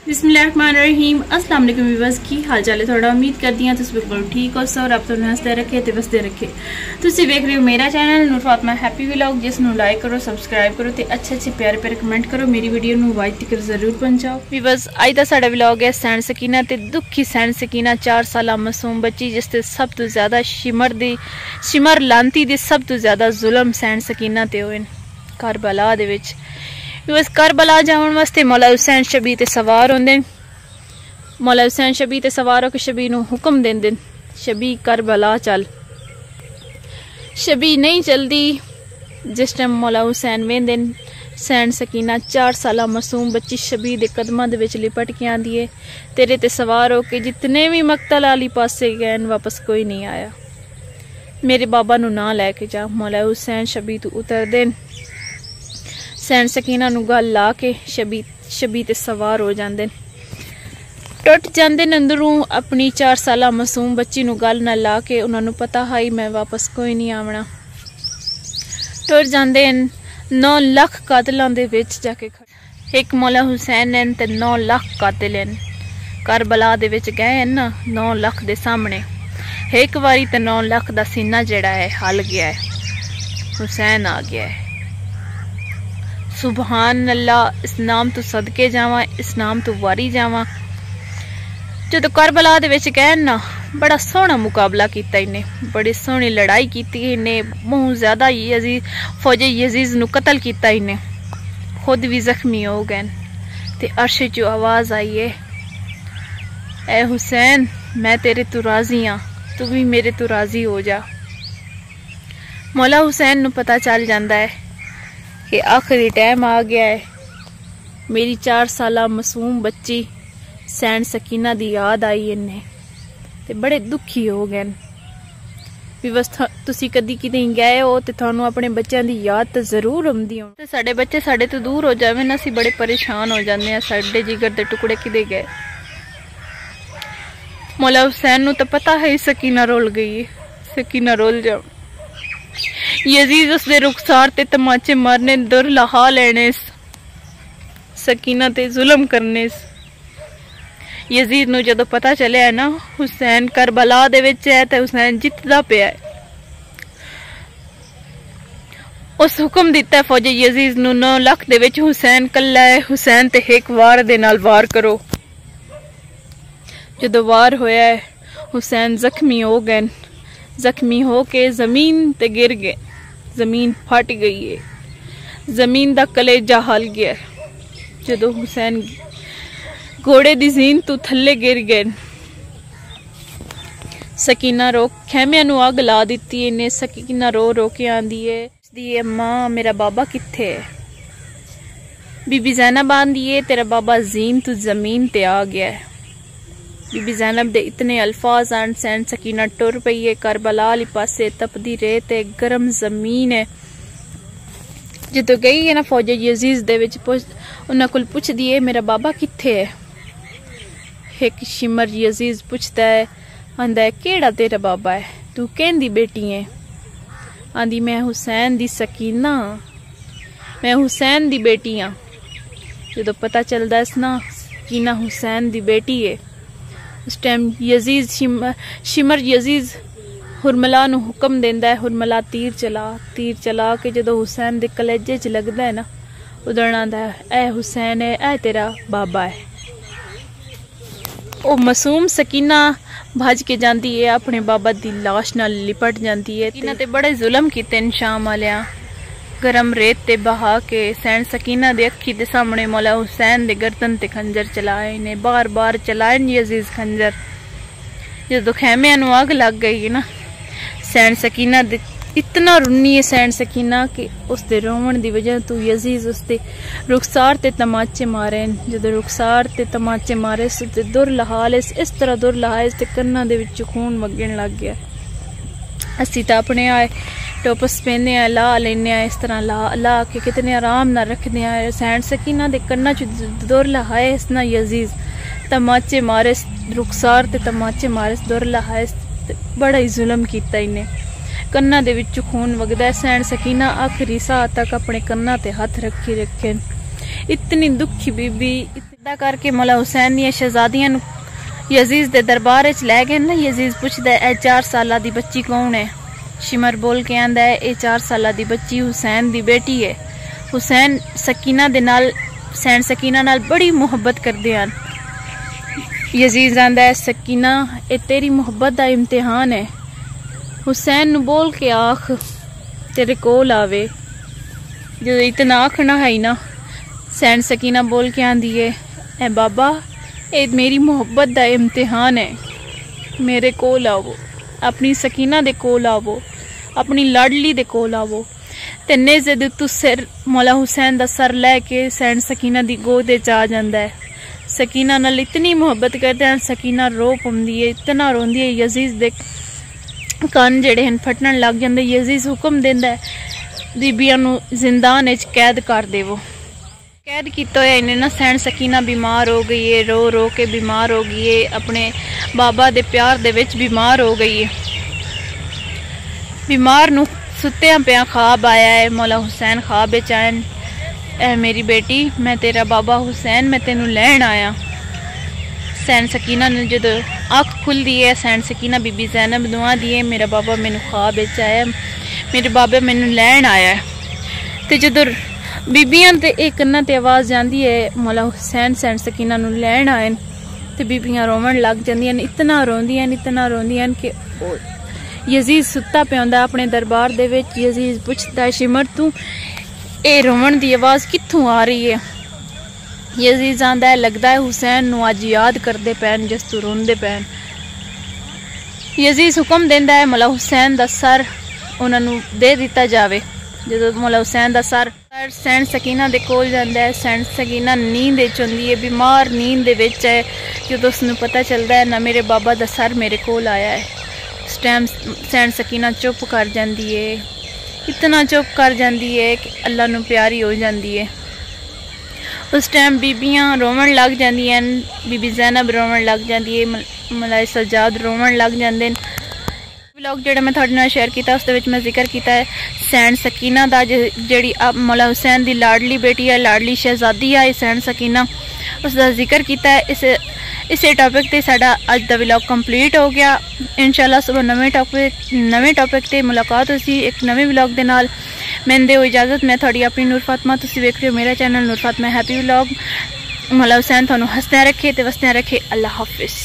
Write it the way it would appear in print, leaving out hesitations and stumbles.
बिस्मिल्लाहिर्रहमानिर्रहीम। अस्सलाम वालेकुम व्यूअर्स, की हाल चाल है? थोड़ा उम्मीद करती हैं तुम बिल्कुल ठीक हो सो रब तुहानू हंसते रखे ते वसदे रखे। तुसी देख रहे हो मेरा चैनल नूर फातिमा हैप्पी व्लॉग, जिसनू लाइक करो, सब्सक्राइब करो ते अच्छे प्यारे प्यारे कमेंट करो। मेरी वीडियो नू वाइड तक जरूर पहुंचाओ। व्यूअर्स, अज दा साडा व्लॉग है सैन सकीना ते दुखी सैन सकीना 4 साला मासूम बच्ची जिसते सब तो ज्यादा शिमर लांती दी सब तो ज्यादा जुल्म सैन सकीना ते होए करबला दे विच। बस करबला जाने वास्ते मौला हुसैन शबी ते सवार होंदे। मौला हुसैन शबी ते सवार होकर शबी नू हुक्म देंदे, शबी करबला चल। शबी नहीं चलती। जिस टाइम मौला हुसैन वेंदे सैन सकीना 4 साला मासूम बच्ची शबी दे कदमां दे विच लिपट के आंदी है, तेरे ते सवार होके जितने भी मकतल आली पासे गए वापस कोई नहीं आया, मेरे बाबा नू ना लैके जा। मौला हुसैन शबी तू उतर देन, सैन सकीना नू गल ला के शबी ते सवार हो जांदे, टुट जांदे अंदरों। अपनी 4 साला मासूम बच्ची नू गल ना ला के उन्होंने पता हाई मैं वापस कोई नहीं आवना, टुट जांदे। 9 लाख कातलों दे विच जाके खड़े। एक मौला हुसैन हैं ते 9 लाख कातिल हैं। करबला दे विच गए हैं ना 9 लाख दे सामने, एक बारी ते 9 लाख दा सीना जड़ा है हल गया है, हुसैन आ गया है। सुबहान अल्लाह, इस नाम तो सदके जावा, इस नाम तो वारी जावा। जो करबला दे विच गए ना बड़ा सोहना मुकाबला किया इन्हें, बड़ी सोहनी लड़ाई की इन्हें, बहुत ज्यादा फौजी यजीज नू कतल किया इन्हें, खुद भी जख्मी हो गए। ते अर्श चो आवाज आई है, ए हुसैन मैं तेरे तो राजी हाँ, तू भी मेरे तो राजी हो जा। मौला हुसैन नू पता चल जाता है कि आखिरी टाइम आ गया है। मेरी 4 साला मासूम बच्ची सैन सकीना दी याद आई इन्हें ते बड़े दुखी हो गए। बस तुसी कदी किते गए हो ते थानू अपने बच्चों दी याद तो जरूर आउंदी हो। ते साडे बच्चे साडे तो दूर हो जावे ना, असी बड़े परेशान हो जाते हैं, साडे जिगर दे टुकड़े किदे गए। मौला हुसैन नू तो पता है सकीना रोल गई है, सकीना रोल जाओ। यजीज उसदे रुखसार ते तमाचे मारने, दुर लहा लेने, सकीना ते जुल्म करने। यजीद नू जदों पता चलिया है ना हुसैन करबला दे विच है ते हुसैन जितदा पिया है, उस हुक्म दिता है फौजी यजीद नू 9 लाख दे विच हुसैन कल्ला है, हुसैन ते एक वार दे नाल वार करो। जदों वार होया है हुसैन जख्मी हो गए, जख्मी हो के जमीन ते गिर गए, जमीन फट गई है, जमीन दा कलेजा हल गया। जदों हुसैन घोड़े दी जीन तू थल्ले गिर गए, सकीना रो खैमिया नू अग ला दिती इन्हें। सकीना रो रो के आंदी है, मां मेरा बाबा किथे है? बीबी ज़ैनब आंदी है, तेरा बाबा जीन तू जमीन ते आ गया है। बीबी ज़ैनब दे इतने अल्फाज आन, सैन सकीना टुर पई है। करबला आली पासे तपदी रेत है, गर्म जमीन है। जदों गई है ना फौजी यजीज दे विच उन्हां कोल पुछदी है मेरा बाबा किथे है? एक शिमर यजीज पुछदा है, आंदा है केड़ा तेरा बाबा है, तू कहंदी बेटी है? आंदी मैं हुसैन दी सकीना, मैं हुसैन दी बेटी हाँ। जदों पता चलदा इस ना सकीना हुसैन दी बेटी है, उस टाइम यजीज शिमर यजीज हुरमला नू हुक्म देंदा है, हुरमला तीर चला के जदों हुसैन दे कलेजे च लगदा है ना उदण आंदा है, ए हुसैन है, ए तेरा बाबा है। ओ मासूम सकीना भज के जाती है, अपने बाबा दी लाश नाल लिपट जाती है। इन्हां ते बड़े जुल्म कीते शाम वालियां, गरम रेत ते बहा के सैन सकीना दे अखी दे सामने मौला हुसैन दे गर्दन ते खंजर चलाए ने, बार बार चलाए यजीज खंजर। जदों खैमिया नू अग लग गई ना सैन सकीना दे इतना रुन्नी है सैन सकीना कि उसके रोवन की वजह तो यजीज उसके रुखसार ते तमाचे मारे। जदों रुखसार ते तमाचे मारे उसते दुर लहाल इस तरह दुर लहाए ते कन्ना दे विच खून वगन लग गया। असी तो अपने आए टोपस पहनने आ, ला लेने इस तरह ला के कितने आराम ना रखते हैं। सैन सकीना दे कन्ना च दुर लहाए इस ना यजीज तमाचे मारे, रुखसार ते तमाचे मारे, दुर लहाए, बड़ा ही जुल्म किया इन्हें। कन्ना दे विच खून वगदा है। सैन सकीना आखिरी साह तक अपने कन्ना ते हथ रखे इतनी दुखी बीबी। अदा करके मौला हुसैन दी शहजादियां यजीज दे दरबार च लै गए ना। यजीज पुछदा है 4 साल दी बच्ची कौन है। शिमर बोल के आंदा है ये 4 साल दी बच्ची हुसैन दी बेटी है। हुसैन सकीना दे नाल सैन सकीना नाल बड़ी मुहब्बत करदे हन। यजीज आंदा है सकीना ये तेरी मुहब्बत दा इम्तिहान है। हुसैन नु बोल के आख तेरे कोल आवे। जो इतना आखना है ना सैन सकीना बोल के आंदी है ए बाबा ये मेरी मुहब्बत दा इम्तिहान है, मेरे कोल आवो, अपनी सकीना दे कोल आवो, अपनी लाडली दे कोल आवो। ते नेज़े दे तू सिर मौला हुसैन दा सर लैके सैन सकीना दी गोद च आ जांदा है। सकीना नाल इतनी मुहब्बत करदे हैं, सकीना रो पौंदी है, इतना रोंदी है। यजीज दे कान जेड़े हैं फटन लग जांदे। यजीज हुक्म देंदा है बीबियां नू जिंदान विच कैद कर देवो। कैद किया होया इन्हें ना। सैन सकीना बीमार हो गई है, रो रो के बीमार हो गई है, अपने बाबा दे प्यार दे विच बीमार हो गई है। बीमार नू सुत्तियां पिया ख्वाब आया है। मौला हुसैन ख्वाब विच आए, ऐ मेरी बेटी मैं तेरा बाबा हुसैन मैं तेनू लैन आया। सैन सकीना ने जदों अख खुलदी है सैन सकीना बीबी ज़ैनब दुआ दी है मेरा बाबा मैनू ख्वाब विच आया, मेरे बाबे मैनू लैन आया है। ते जदों बीबियां ते एक कन्ना ते आवाज़ जाती है मौला हुसैन सैन सकीना नू लैन आए ते बीबियां रोवन लग जांदियां, इतना रोंदियां कि यजीज सुत्ता पिया हुंदा अपने दरबार दे विच। यजीज पुछदा है शिमर तू ए रोवन दी आवाज़ कित्थों आ रही है। यजीज आंदा है लगदा है हुसैन नू अज याद करदे पैन जिस तू रोंदे पैन। यजीज हुक्म देंदा है मौला हुसैन दा सर उन्हां नू दे दिता जावे। जो मौला हुसैन दा सर सैन सकीना दे कोल जांदा है। सैन सकीना नींद विच हुंदी है, बीमार नींद दे विच है। जो उसनू पता चलता है ना मेरे बाबा दा सर मेरे कोल आया है, उस टाइम सैन सकीना चुप कर जाती है, इतना चुप कर जाती है कि अल्लाह नू प्यारी हो जाती है। उस टाइम बीबियां रोवन लग जांदियां, बीबी ज़ैनब रोवन लग जाती है, मौला सज्जाद रोवन लग जाते हैं। व्लॉग जो मैं थोड़े नाल शेयर किया उस मैं जिक्र किया है सैन सकीना दा जी मौला हुसैन दी लाडली बेटी है, लाडली शहजादी है सैन सकीना, उसका जिक्र किया है। इस टॉपिक ते साडा अज दा व्लॉग कंप्लीट हो गया। इंशाल्लाह सुबह नवे टॉपिक ते मुलाकात होसी एक नवे व्लॉग दे नाल। मैंने दे इजाजत, मैं थोड़ी अपनी नूर फातिमा, तुसीं वेख रहे हो मेरा चैनल नूर फातिमा हैप्पी व्लॉग। मौला हुसैन तुहानू हसदियां रखे ते वसदियां रखे। अल्लाह हाफिज़।